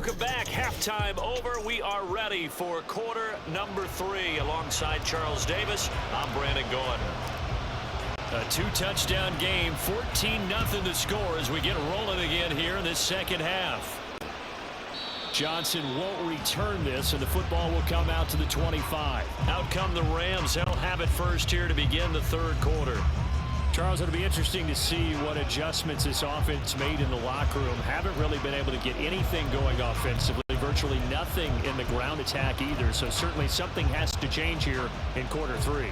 Welcome back. Halftime over. We are ready for quarter number 3. Alongside Charles Davis, I'm Brandon Gaudin. A 2-touchdown game, 14-0 to score as we get rolling again here in this second half. Johnson won't return this, and the football will come out to the 25. Out come the Rams. They'll have it first here to begin the third quarter. Charles, it'll be interesting to see what adjustments this offense made in the locker room. Haven't really been able to get anything going offensively. Virtually nothing in the ground attack either. So certainly something has to change here in quarter 3.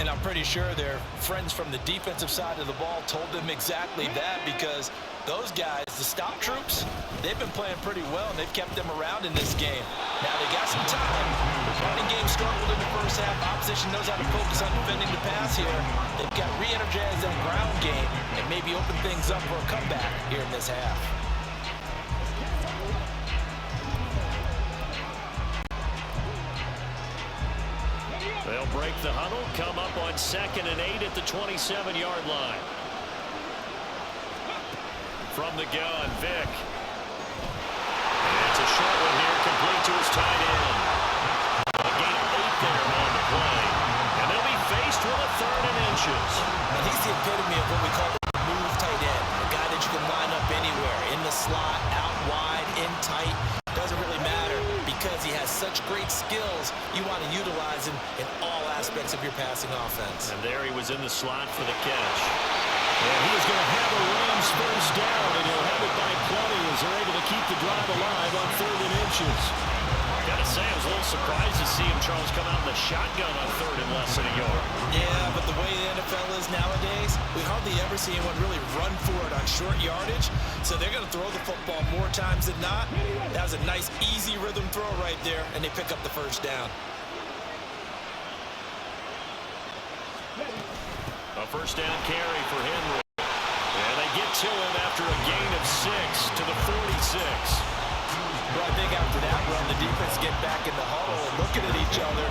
And I'm pretty sure their friends from the defensive side of the ball told them exactly that, because those guys, the stop troops, they've been playing pretty well, and they've kept them around in this game. Now they got some time. The running game struggled in the first half. Opposition knows how to focus on defending the pass here. They've got to re-energize that ground game and maybe open things up for a comeback here in this half. They'll break the huddle, come up on 2nd and 8 at the 27-yard line. From the gun, Vick. And it's a short one here, complete to his tight end. A gain of 8 there on the play. And they'll be faced with a 3rd and inches. And he's the epitome of what we call the move tight end. A guy that you can line up anywhere, in the slot, out wide, in tight. Doesn't really matter, because he has such great skills. You want to utilize him in all aspects of your passing offense. And there he was in the slot for the catch. And he is going to have a Rams first down, and he'll have it by plenty as they're able to keep the drive alive on 3rd and inches. Gotta say, I was a little surprised to see him, Charles, come out in the shotgun on 3rd and less than a yard. Yeah, but the way the NFL is nowadays, we hardly ever see anyone really run for it on short yardage. So they're going to throw the football more times than not. That was a nice, easy rhythm throw right there, and they pick up the first down. A first down carry for Henry. And they get to him after a gain of 6 to the 46. Well, I think after that run, the defense get back in the huddle and looking at each other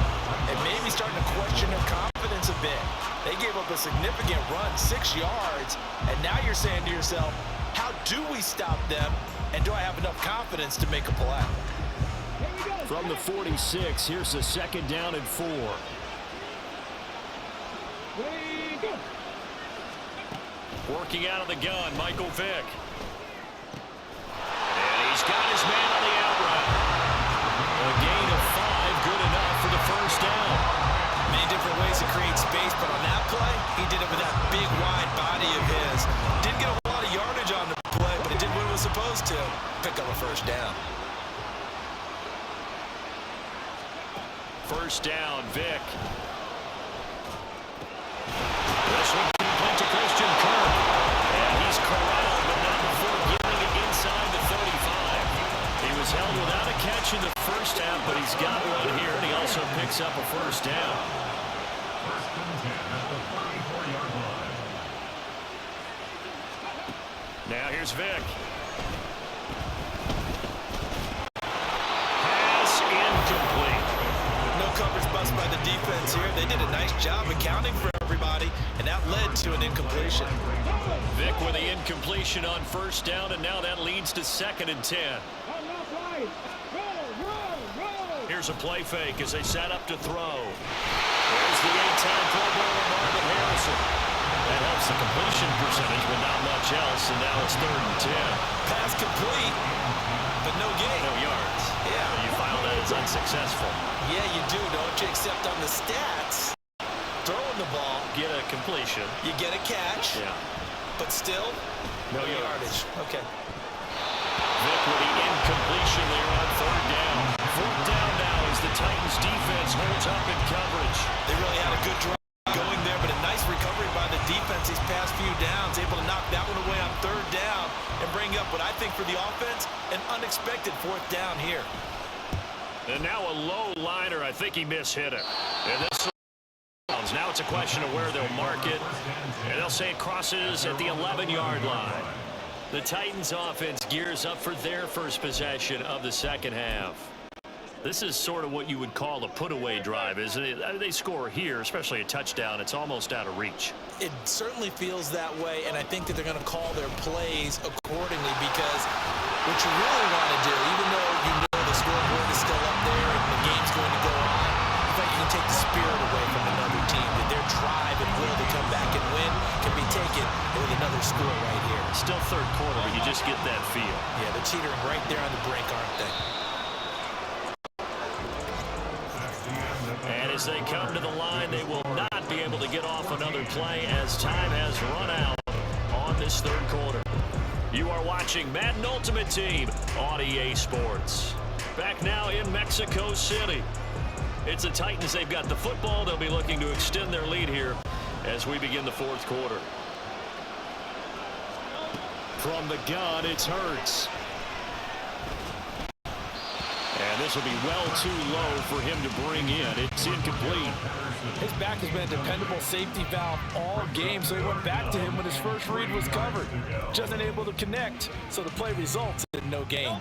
and maybe starting to question their confidence a bit. They gave up a significant run, 6 yards, and now you're saying to yourself, how do we stop them, and do I have enough confidence to make a play? From the 46, here's the 2nd down and 4. Working out of the gun, Michael Vick. And he's got his man on the out route. A gain of 5, good enough for the first down. Many different ways to create space, but on that play, he did it with that big, wide body of his. Didn't get a lot of yardage on the play, but it did what it was supposed to. Pick up a first down. First down, Vick. This one complete to Christian Kirk. And he's corralled, but not before giving it inside the 35. He was held without a catch in the first half, but he's got one here, and he also picks up a first down. Now here's Vick. Pass incomplete. No coverage bust by the defense here. They did a nice job accounting for everybody, and that led to an incompletion. Vick with the incompletion on first down, and now that leads to 2nd and 10. Here's a play fake as they set up to throw. There's the 8-time Pro Bowler Marvin Harrison. That helps the completion percentage, but not much else, and now it's 3rd and 10. Pass complete, but no gain. No yards. Yeah. You file that as unsuccessful. Yeah, you do, don't you? Except on the stats, throwing the ball, Get a completion. you get a catch, Yeah. but still, No yardage. Okay. Vick with the incompletion there on 3rd down. 4th down now as the Titans defense holds up in coverage. They really had a good drive going there, but a nice recovery by the defense these past few downs, able to knock that one away on 3rd down and bring up what I think for the offense, an unexpected 4th down here. And now a low liner. I think he mishit it. And this now it's a question of where they'll mark it. And they'll say it crosses at the 11-yard line. The Titans offense gears up for their first possession of the second half. This is sort of what you would call a put-away drive, isn't it? They score here, especially a touchdown. It's almost out of reach. It certainly feels that way, and I think that they're going to call their plays accordingly, because What you really want to do, even though you know the scoreboard is still up there and the game's going to go on, I think you can take the spirit away from another team, that their drive and will to come back and win can be taken with another score right here. Still third quarter, but you just get that feel. Yeah, they're teetering right there on the brink, aren't they? And as they come to the line, they will not be able to get off another play as time has run out on this third quarter. You are watching Madden Ultimate Team on EA Sports. Back now in Mexico City. It's the Titans. They've got the football. They'll be looking to extend their lead here as we begin the fourth quarter. From the gun, it's Hurts. And this will be well too low for him to bring in. It's incomplete. His back has been a dependable safety valve all game, so he went back to him when his first read was covered. Just unable to connect, so the play results in no gain.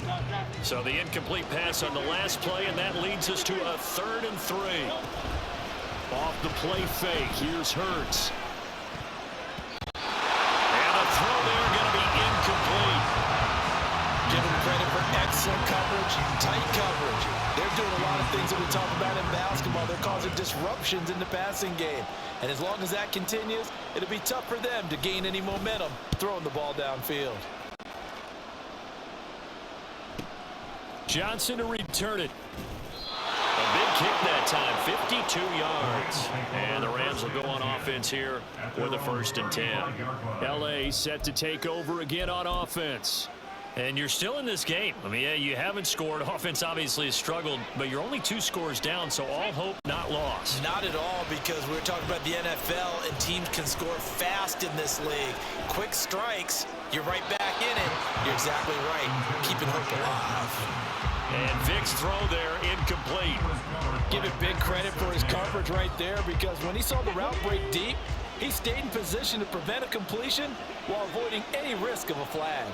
So the incomplete pass on the last play, and that leads us to a 3rd and 3. Off the play fake, here's Hurts. And a throw there going to be incomplete. Give them credit for excellent coverage, tight coverage. They're doing a lot of things that we talk about in basketball. They're causing disruptions in the passing game. And as long as that continues, it'll be tough for them to gain any momentum throwing the ball downfield. Johnson to return it. A big kick that time, 52 yards. And the Rams will go on offense here with a 1st and 10. L.A. set to take over again on offense. And you're still in this game. I mean, yeah, you haven't scored. Offense obviously has struggled, but you're only 2 scores down, so all hope not lost. Not at all, because we're talking about the NFL, and teams can score fast in this league. Quick strikes, you're right back in it. You're exactly right. Keeping hope alive. And Vic's throw there, incomplete. Give it big credit for his coverage right there, because when he saw the route break deep, he stayed in position to prevent a completion while avoiding any risk of a flag.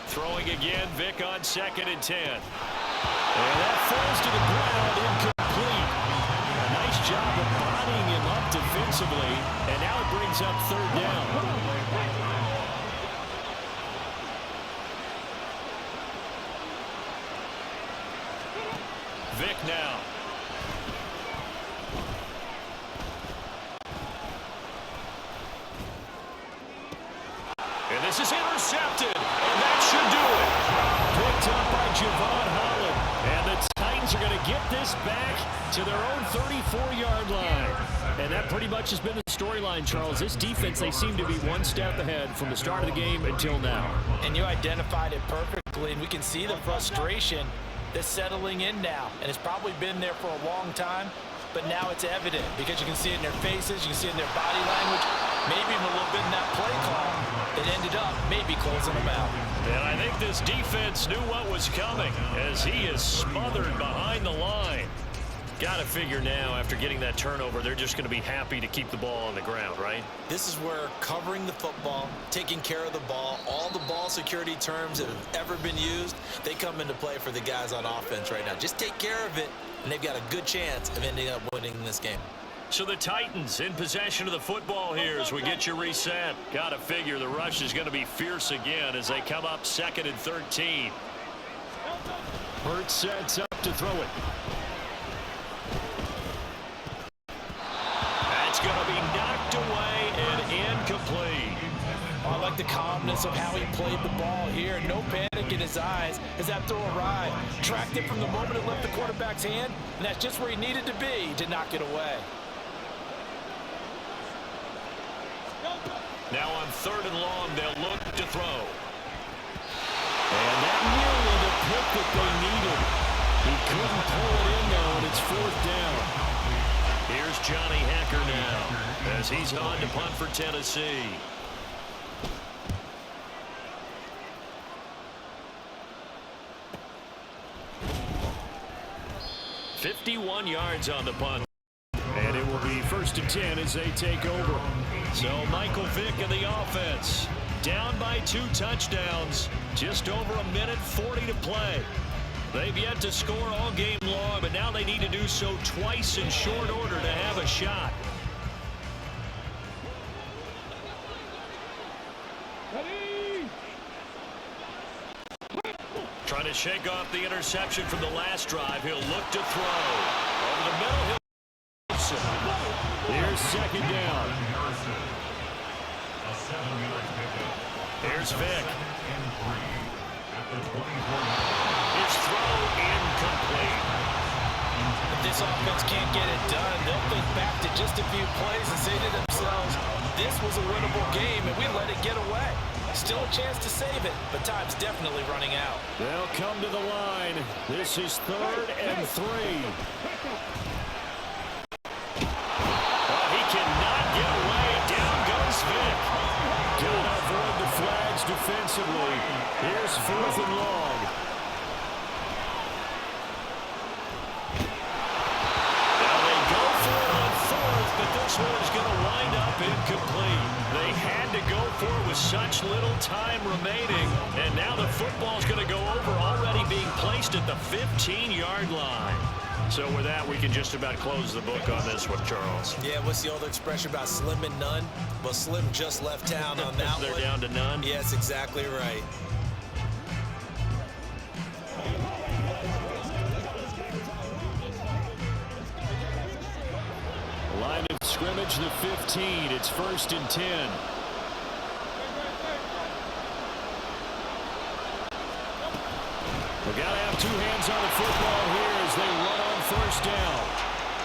Throwing again, Vic on 2nd and 10. And that falls to the ground, incomplete. A nice job of bodying him up defensively, and now it brings up 3rd down. Vic now. And this is intercepted. And that should do it. Picked up by Javon Holland. And the Titans are going to get this back to their own 34-yard line. And that pretty much has been the storyline, Charles. This defense, they seem to be one step ahead from the start of the game until now. And you identified it perfectly, and we can see the frustration that's settling in now. And it's probably been there for a long time, but now it's evident because you can see it in their faces, you can see it in their body language, maybe even a little bit in that play call that ended up maybe closing them out. And I think this defense knew what was coming as he is smothered behind the line. Got to figure now, after getting that turnover, they're just going to be happy to keep the ball on the ground, right? This is where covering the football, taking care of the ball, all the ball security terms that have ever been used, they come into play for the guys on offense right now. Just take care of it, and they've got a good chance of ending up winning this game. So the Titans in possession of the football here as we get you reset. Got to figure the rush is going to be fierce again as they come up 2nd and 13. Hurts sets up to throw it. That's going to be knocked away and incomplete. I like the calmness of how he played the ball here. No panic in his eyes as that throw arrived. Tracked it from the moment it left the quarterback's hand, and that's just where he needed to be to knock it away. Now on 3rd and long, they'll look to throw. And that nearly the pick that they needed. He couldn't pull it in, though, and it's 4th down. Here's Johnny Hekker now as he's on to punt for Tennessee. 51 yards on the punt. And it will be 1st and 10 as they take over. So Michael Vick in the offense. Down by 2 touchdowns. Just over a minute 40 to play. They've yet to score all game long, but now they need to do so twice in short order to have a shot. Trying to shake off the interception from the last drive. He'll look to throw. Over the middle, here's second down. Here's Vick. His throw incomplete. If this offense can't get it done, they'll think back to just a few plays and say to themselves, this was a winnable game and we let it get away. Still a chance to save it, but time's definitely running out. They'll come to the line. This is 3rd and 3. He cannot get away. Down goes Vick. Gotta avoid the flags defensively. Here's 4th and long. Now they go for it on 4th, but this one is going to wind up incomplete. They had to go for it with such little time remaining, and now the football's going to go over, already being placed at the 15-yard line. So with that, we can just about close the book on this one, Charles. Yeah, what's the old expression about slim and none? Well, Slim just left town on that They're one. down to none? Yes, exactly right. Line of scrimmage, the 15. It's 1st and 10. We've got to have 2 hands on the football here as they run on 1st down.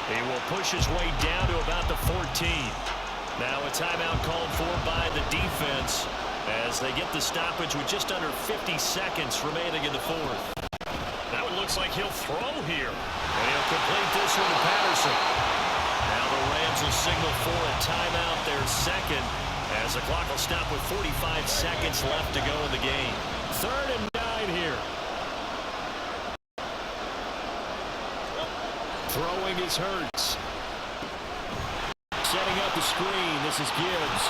He will push his way down to about the 14. Now a timeout called for by the defense as they get the stoppage with just under 50 seconds remaining in the 4th. Now it looks like he'll throw here. And he'll complete this one to Patterson. Now the Rams will signal for a timeout, their second, as the clock will stop with 45 seconds left to go in the game. 3rd and 9 here. Throwing is Hurts. Setting up the screen. This is Gibbs.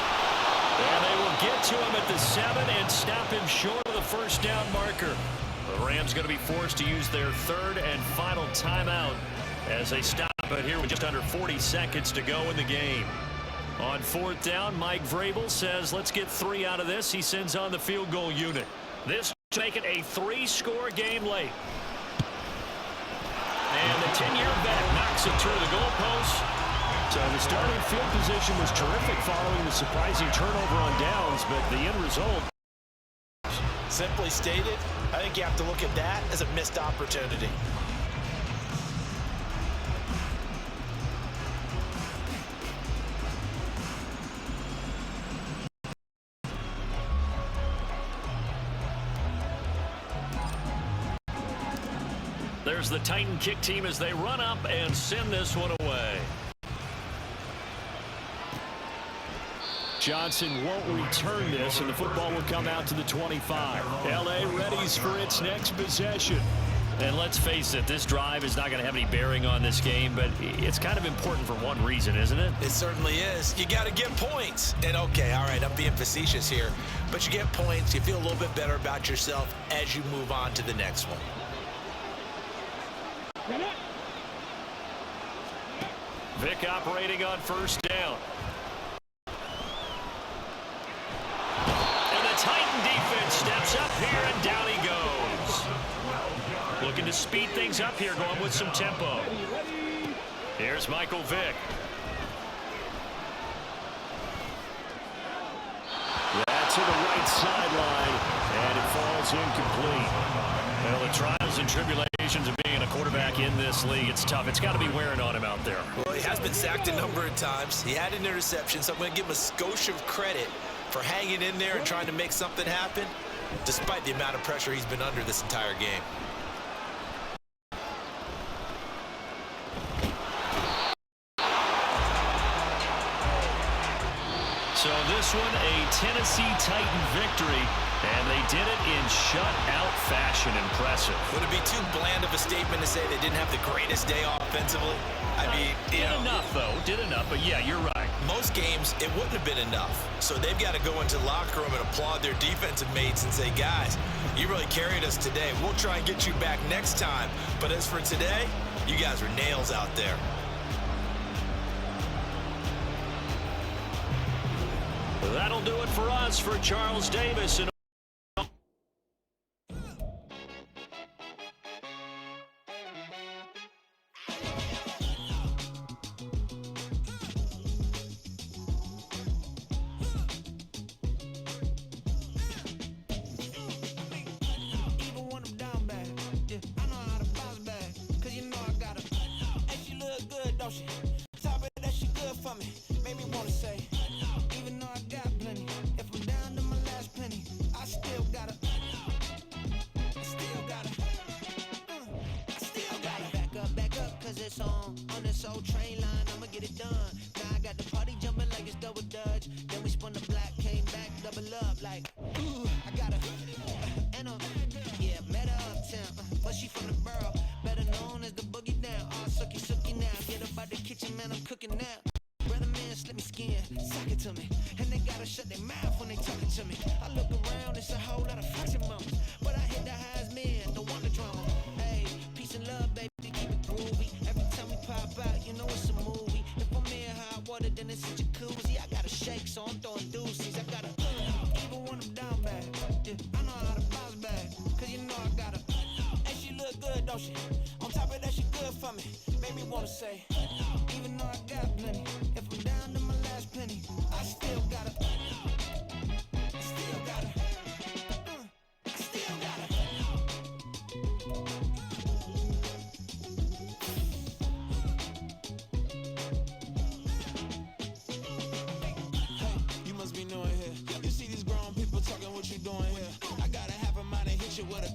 And they will get to him at the 7 and stop him short of the 1st down marker. The Rams going to be forced to use their 3rd and final timeout as they stop it here with just under 40 seconds to go in the game. On 4th down, Mike Vrabel says, let's get 3 out of this. He sends on the field goal unit. This to make it a 3-score game late. And the 10-year vet knocks it through the goalpost. So the starting field position was terrific following the surprising turnover on downs, but the end result. Simply stated, I think you have to look at that as a missed opportunity. There's the Titan kick team as they run up and send this one away. Johnson won't return this, and the football will come out to the 25. L.A. readies for its next possession. And let's face it, this drive is not going to have any bearing on this game, but it's kind of important for one reason, isn't it? It certainly is. You got to get points. And okay, all right, I'm being facetious here, but you get points, you feel a little bit better about yourself as you move on to the next one. Vick operating on 1st down. And the Titan defense steps up here, and down he goes. Looking to speed things up here, going with some tempo. Here's Michael Vick. That's to the right sideline, and it falls incomplete. Well, the trials and tribulations of being a quarterback in this league, it's tough. It's got to be wearing on him out there. Well, he has been sacked a number of times. He had an interception, so I'm going to give him a skosh of credit for hanging in there and trying to make something happen, despite the amount of pressure he's been under this entire game. So this one, a Tennessee Titan victory, and they did it in shutout fashion. Impressive. Would it be too bland of a statement to say they didn't have the greatest day offensively? I mean, did enough, though. Did enough, but yeah, you're right. Most games, it wouldn't have been enough. So they've got to go into the locker room and applaud their defensive mates and say, guys, you really carried us today. We'll try and get you back next time. But as for today, you guys are nails out there. That'll do it for us. For Charles Davis and song on this old train line, I'ma get it done. Now I got the party jumping like it's double dutch. Then we spun the block, came back, double up like, ooh, I got her. And yeah, met her uptown, but she from the borough, better known as the boogie down. All sucky now, get up out the kitchen, man, I'm cooking now. Brother man, slip me skin, suck it to me. And they gotta shut their mouth when they talking to me. I look around, it's a whole lot of flexing mamas, but I hit the highs, man, don't want the drama. Hey, peace and love, baby, keep it groovy. Every time we pop out, you know it's a movie. If I'm in hot water, then it's a jacuzzi. I gotta shake, so I'm throwing deuces. I gotta even when I'm down bad. Yeah, I know how to bounce back, cause you know I gotta. And she look good, don't she? On top of that, she good for me. Made me wanna say, even though I got plenty, if I'm down to my last penny, I still gotta. I still gotta. I still gotta. Hey, you must be new in here. You see these grown people talking, what you doing here? I gotta have a mind and hit you with a.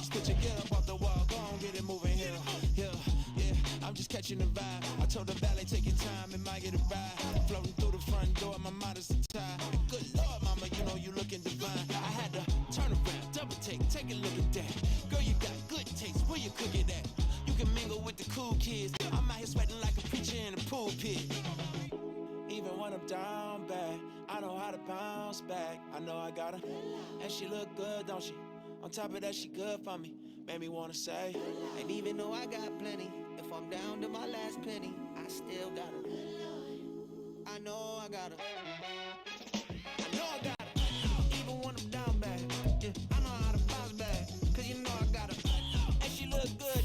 Spit your get up off the wall, go on, get it moving here. Yeah. I'm just catching the vibe. I told the ballet, take your time, it might get a ride. Floating through the front door, my mind is a tie. Good Lord, mama, you know you looking divine. I had to turn around, double take a look at that. Girl, you got good taste, where you cook it at? You can mingle with the cool kids. I'm out here sweating like a preacher in a pool pit. Even when I'm down bad, I know how to bounce back. I know I got her, and she look good, don't she? On top of that, she good for me. Made me wanna say, and even though I got plenty, if I'm down to my last penny, I still got her. I know I got her. I know I got her. Even when I'm down bad, yeah, I know how to bounce back, cause you know I got her. And she look good,